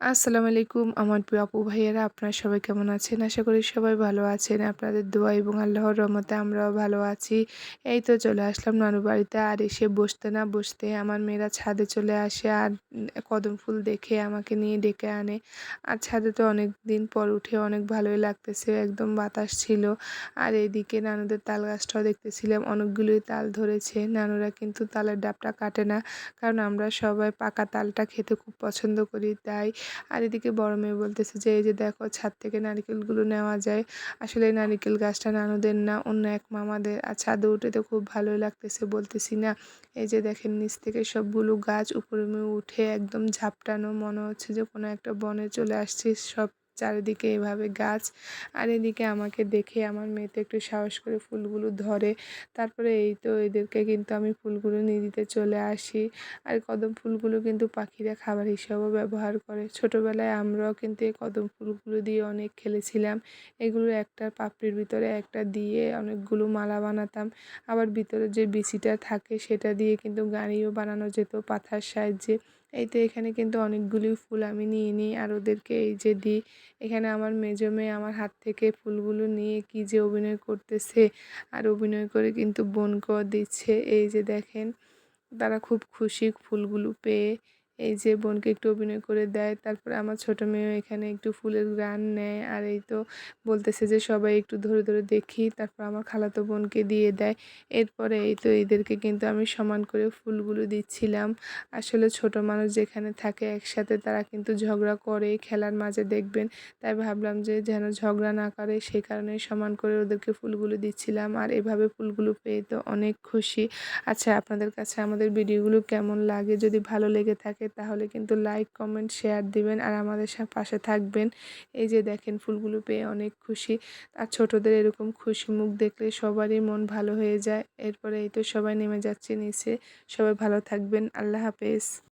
আসসালামু আলাইকুম আমার প্রিয় আপু ভাইয়েরা, আপনারা সবাই কেমন আছেন? আশা করি সবাই ভালো আছেন। আপনাদের দোয়া এবং আল্লাহর রহমতে আমরাও ভালো আছি। এই তো চলে আসলাম নানুর বাড়িতে। আর এসে বসতে না বসতে আমার মেয়েরা ছাদে চলে আসে আর কদম ফুল দেখে আমাকে নিয়ে ডেকে আনে। আর ছাদে তো অনেক দিন পর উঠে অনেক ভালোই লাগতেছে, একদম বাতাস ছিল। আর এইদিকে নানুদের তাল গাছটাও দেখতেছিলাম, অনেকগুলোই তাল ধরেছে। নানুরা কিন্তু তালের ডাবটা কাটে না, কারণ আমরা সবাই পাকা তালটা খেতে খুব পছন্দ করি, তাই। আর এদিকে বড় মেয়ে বলতেছে যে এই যে দেখো ছাদ থেকে নারকেলগুলো নেওয়া যায়। আসলে এই নারিকেল গাছটা নানুদের না, অন্য এক মামাদের। আর ছাদে উঠে তো খুব ভালোই লাগতেছে, বলতেছি না। এই যে দেখেন নিচ থেকে সবগুলো গাছ উপরে উঠে একদম ঝাপটানো, মনে হচ্ছে যে কোনো একটা বনে চলে আসছি। সব চারিদিকে এভাবে গাছ। আর এদিকে আমাকে দেখে আমার মেয়ে তো একটু সাহস করে ফুলগুলো ধরে। তারপরে এই তো এদেরকে কিন্তু আমি ফুলগুলো নিয়ে দিতে চলে আসি। আর কদম ফুলগুলো কিন্তু পাখিরা খাবার হিসাবেও ব্যবহার করে। ছোটোবেলায় আমরাও কিন্তু এই কদম ফুলগুলো দিয়ে অনেক খেলেছিলাম। এগুলো একটা পাপড়ির ভিতরে একটা দিয়ে অনেকগুলো মালা বানাতাম। আবার ভিতরে যে বিচিটা থাকে সেটা দিয়ে কিন্তু গাড়িও বানানো যেত পাতার সাহায্যে। এই তো এখানে কিন্তু অনেকগুলি ফুল আমি নিয়ে নিই আর ওদেরকে এই যে দিই। এখানে আমার মেজো মেয়ে আমার হাত থেকে ফুলগুলো নিয়ে কি যে অভিনয় করতেছে, আর অভিনয় করে কিন্তু বোনকেও দিচ্ছে। এই যে দেখেন, তারা খুব খুশি ফুলগুলো পেয়ে। এই যে বোনকে একটু অভিনয় করে দেয়, তারপরে আমার ছোটো মেয়েও এখানে একটু ফুলের ঘ্রাণ নেয়। আর এই তো বলতেছে যে সবাই একটু ধরে ধরে দেখি, তারপর আমার খালাতো বোনকে দিয়ে দেয়। এরপরে এই তো এদেরকে কিন্তু আমি সমান করে ফুলগুলো দিচ্ছিলাম। আসলে ছোট মানুষ যেখানে থাকে একসাথে তারা কিন্তু ঝগড়া করে খেলার মাঝে দেখবেন, তাই ভাবলাম যে যেন ঝগড়া না করে, সেই কারণে সমান করে ওদেরকে ফুলগুলো দিচ্ছিলাম। আর এভাবে ফুলগুলো পেয়ে তো অনেক খুশি। আচ্ছা, আপনাদের কাছে আমাদের ভিডিওগুলো কেমন লাগে? যদি ভালো লেগে থাকে তাহলে কিন্তু লাইক কমেন্ট শেয়ার দিবেন আর আমাদের পাশে থাকবেন। এই যে দেখেন ফুলগুলো পেয়ে অনেক খুশি। আর ছোটদের এরকম খুশি মুখ দেখলে সবারই মন ভালো হয়ে যায়। এরপরে এই তো সবাই নেমে যাচ্ছে নিচে। সবাই ভালো থাকবেন। আল্লাহ হাফেজ।